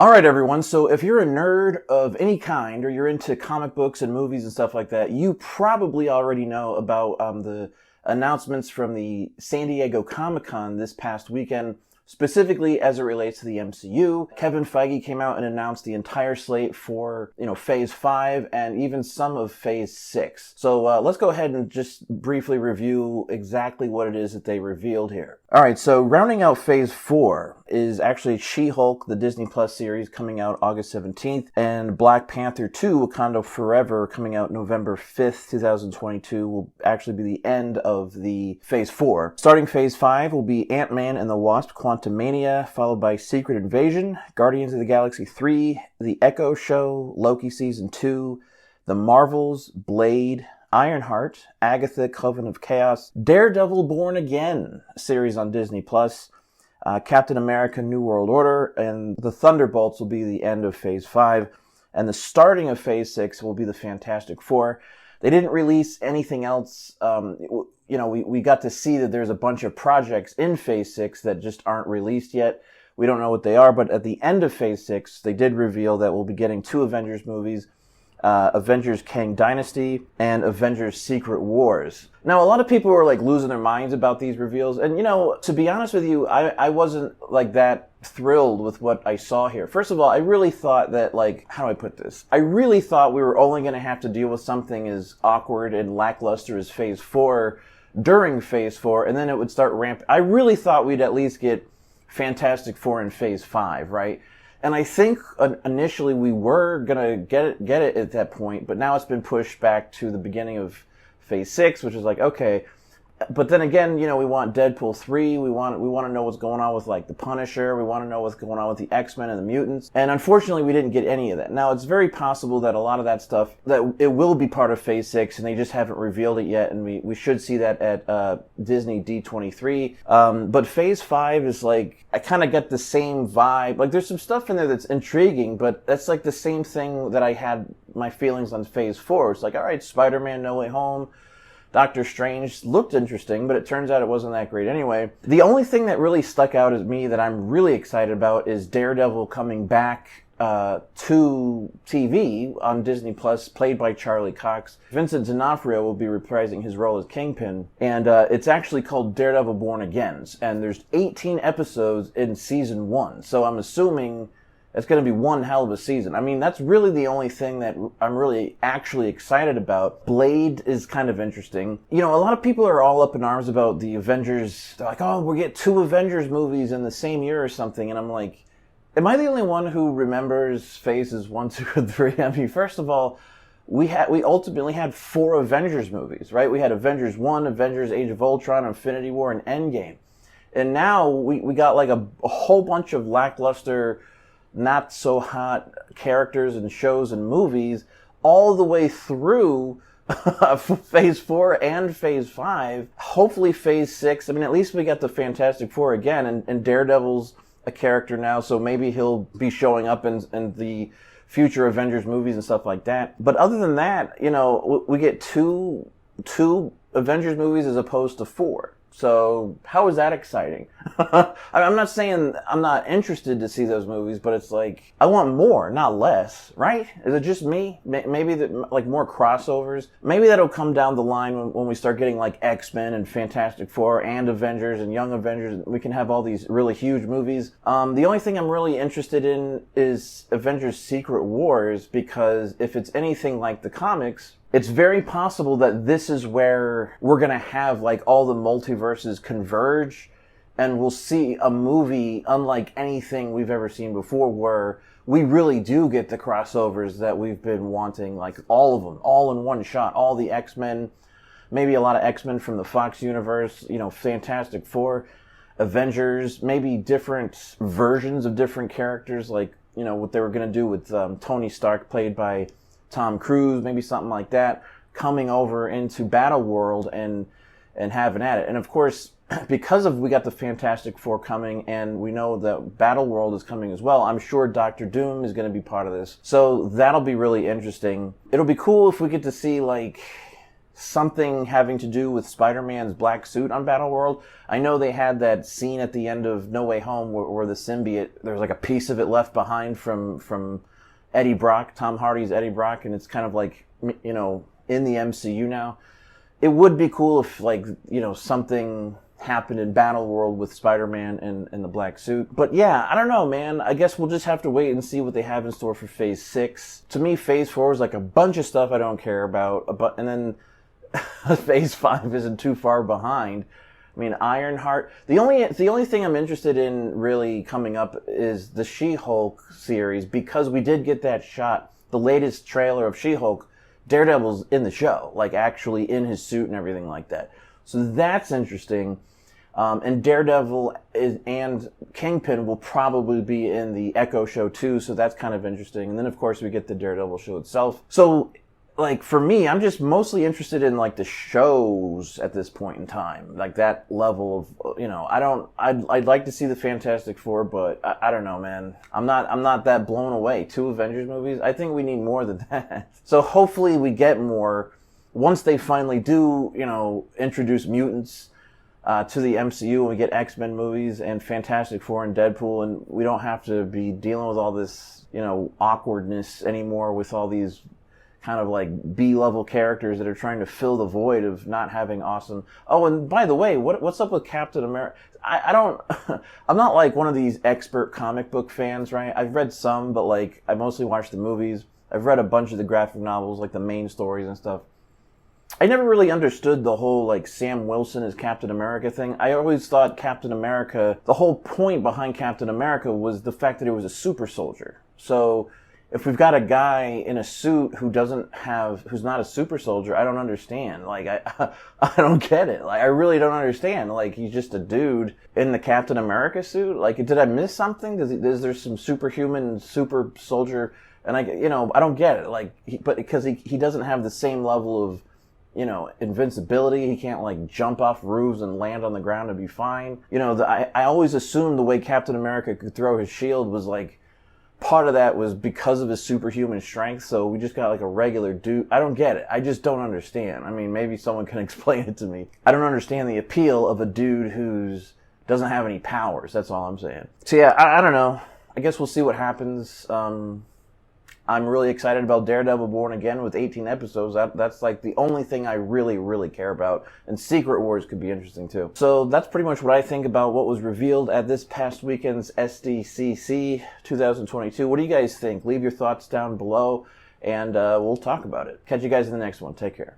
Alright everyone, so if you're a nerd of any kind, or you're into comic books and movies and stuff like that, you probably already know about the announcements from the San Diego Comic-Con this past weekend, specifically as it relates to the MCU. Kevin Feige came out and announced the entire slate for, Phase 5 and even some of Phase 6. So let's go ahead and just briefly review exactly what it is that they revealed here. Alright, so rounding out Phase 4 is actually She-Hulk, the Disney Plus series, coming out August 17th, and Black Panther 2, Wakanda Forever, coming out November 5th, 2022, will actually be the end of the Phase 4. Starting Phase 5 will be Ant-Man and the Wasp: Quantumania, followed by Secret Invasion, Guardians of the Galaxy 3, The Echo Show, Loki Season 2, The Marvels, Blade, Ironheart, Agatha, Coven of Chaos, Daredevil Born Again series on Disney Plus, Captain America New World Order, and the Thunderbolts will be the end of Phase 5, and the starting of Phase 6 will be the Fantastic Four. They didn't release anything else. We got to see that there's a bunch of projects in Phase 6 that just aren't released yet. We don't know what they are, but at the end of Phase 6, they did reveal that we'll be getting 2 Avengers movies, Avengers Kang Dynasty and Avengers Secret Wars. Now, a lot of people were losing their minds about these reveals, and to be honest with you, I wasn't that thrilled with what I saw here. First of all, I really thought that, how do I put this? I really thought we were only going to have to deal with something as awkward and lackluster as Phase 4 during Phase 4, and then it would start ramping. I really thought we'd at least get Fantastic Four in Phase 5, right? And I think initially we were gonna get it at that point, but now it's been pushed back to the beginning of Phase 6, which is okay. But then again, we want Deadpool 3. We want to know what's going on with the Punisher. We want to know what's going on with the X-Men and the mutants. And unfortunately, we didn't get any of that. Now, it's very possible that a lot of that stuff that it will be part of Phase 6, and they just haven't revealed it yet. And we should see that at Disney D23. But Phase 5 is I kind of get the same vibe. There's some stuff in there that's intriguing, but that's the same thing that I had my feelings on Phase 4. It's all right, Spider-Man No Way Home, Doctor Strange looked interesting, but it turns out it wasn't that great anyway. The only thing that really stuck out at me that I'm really excited about is Daredevil coming back to TV on Disney Plus, played by Charlie Cox. Vincent D'Onofrio will be reprising his role as Kingpin, and it's actually called Daredevil Born Again, and there's 18 episodes in Season 1, so I'm assuming it's going to be one hell of a season. I mean, that's really the only thing that I'm really actually excited about. Blade is kind of interesting. A lot of people are all up in arms about the Avengers. They're oh, we'll get 2 Avengers movies in the same year or something. And I'm am I the only one who remembers Phases 1, 2, and 3? I mean, first of all, we ultimately had 4 Avengers movies, right? We had Avengers 1, Avengers Age of Ultron, Infinity War, and Endgame. And now we got a whole bunch of lackluster, not so hot characters and shows and movies all the way through Phase 4 and Phase 5. Hopefully Phase 6, I mean, at least we got the Fantastic Four again, and Daredevil's a character now, so maybe he'll be showing up in the future Avengers movies and stuff like that. But other than that, we get two Avengers movies as opposed to 4. So how is that exciting? I'm not saying I'm not interested to see those movies, but it's I want more, not less, right? Is it just me? Maybe that more crossovers. Maybe that'll come down the line when we start getting X-Men and Fantastic Four and Avengers and Young Avengers. We can have all these really huge movies. The only thing I'm really interested in is Avengers Secret Wars, because if it's anything like the comics, it's very possible that this is where we're going to have all the multiverses converge, and we'll see a movie unlike anything we've ever seen before, where we really do get the crossovers that we've been wanting, all of them, all in one shot, all the X-Men, maybe a lot of X-Men from the Fox universe, Fantastic Four, Avengers, maybe different versions of different characters, what they were going to do with Tony Stark, played by Tom Cruise, maybe something like that, coming over into Battle World and having at it. And of course, because we got the Fantastic Four coming, and we know that Battle World is coming as well, I'm sure Doctor Doom is going to be part of this. So that'll be really interesting. It'll be cool if we get to see something having to do with Spider-Man's black suit on Battleworld. I know they had that scene at the end of No Way Home where the symbiote, there's like a piece of it left behind from Eddie Brock, Tom Hardy's Eddie Brock, and it's kind of like, you know, in the MCU now. It would be cool if, like, you know, something happened in Battleworld with Spider-Man and the black suit. But yeah, I don't know, man. I guess we'll just have to wait and see what they have in store for Phase 6. To me, Phase 4 is like a bunch of stuff I don't care about, and then Phase 5 isn't too far behind. I mean, Ironheart. The only thing I'm interested in really coming up is the She-Hulk series, because we did get that shot, the latest trailer of She-Hulk. Daredevil's in the show, like actually in his suit and everything like that. So that's interesting. And Daredevil and Kingpin will probably be in the Echo show too, so that's kind of interesting. And then, of course, we get the Daredevil show itself. So, like, for me, I'm just mostly interested in, like, the shows at this point in time. Like, that level of, you know, I'd like to see the Fantastic Four, but I don't know, man. I'm not that blown away. 2 Avengers movies? I think we need more than that. So hopefully we get more once they finally do, you know, introduce mutants to the MCU, and we get X-Men movies and Fantastic Four and Deadpool, and we don't have to be dealing with all this, you know, awkwardness anymore with all these kind of like B-level characters that are trying to fill the void of not having awesome. Oh, and by the way, what's up with Captain America? I don't, I'm not like one of these expert comic book fans, right? I've read some, but like I mostly watch the movies. I've read a bunch of the graphic novels, like the main stories and stuff. I never really understood the whole, like, Sam Wilson as Captain America thing. I always thought Captain America, the whole point behind Captain America was the fact that he was a super soldier. So, if we've got a guy in a suit who's not a super soldier, I don't understand. Like, I don't get it. Like, I really don't understand. Like, he's just a dude in the Captain America suit? Like, did I miss something? Is there some superhuman super soldier? And I don't get it. Like, but because he doesn't have the same level of, you know, invincibility. He can't, like, jump off roofs and land on the ground and be fine. You know, I always assumed the way Captain America could throw his shield was, like, part of that was because of his superhuman strength, so we just got, like, a regular dude. I don't get it. I just don't understand. I mean, maybe someone can explain it to me. I don't understand the appeal of a dude who's doesn't have any powers. That's all I'm saying. So, yeah, I don't know. I guess we'll see what happens. I'm really excited about Daredevil Born Again with 18 episodes. That's like the only thing I really, really care about. And Secret Wars could be interesting too. So that's pretty much what I think about what was revealed at this past weekend's SDCC 2022. What do you guys think? Leave your thoughts down below and we'll talk about it. Catch you guys in the next one. Take care.